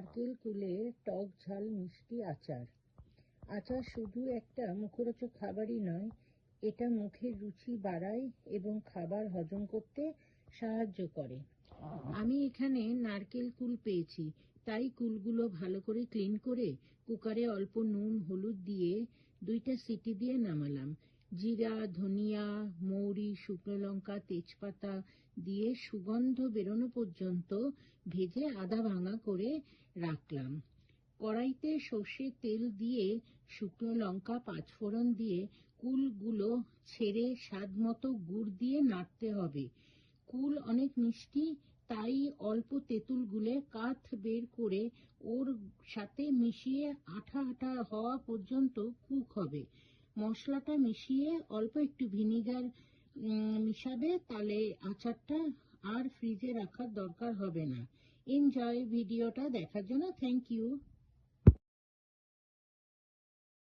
নারকেল কুলের টক ঝাল মিষ্টি আচার। আচার শুধু একটা মুখরোচক খাবারই নয়, এটা মুখের রুচি বাড়ায় এবং খাবার হজম করতে সাহায্য করে। আমি এখানে নারকেল কুল পেয়েছি, তাই কুলগুলো ভালো করে ক্লিন করে কুকারে অল্প নুন হলুদ দিয়ে 2টা সিটি দিয়ে নামালাম। জিরা, ধনিয়া, মৌরি, শুকনো লঙ্কা, তেজপাতা দিয়ে সুগন্ধ বেরোনো পর্যন্ত ভেজে আধা ভাঙা করে রাখলাম। কড়াইতে সর্ষের তেল দিয়ে শুকনো লঙ্কা পাঁচফোড়ন দিয়ে কুলগুলো ছেড়ে স্বাদ মতো গুড় দিয়ে নাড়তে হবে। কুল অনেক মিষ্টি, তাই অল্প তেঁতুল গুলে কাঠ বের করে ওর সাথে মিশিয়ে আঠা আঠা হওয়া পর্যন্ত কুক হবে। মশলাটা মিশিয়ে অল্প একটু ভিনিগার মিশাবে, তাহলে আচারটা আর ফ্রিজে রাখার দরকার হবে না। এনজয়। ভিডিওটা দেখার জন্য থ্যাংক ইউ।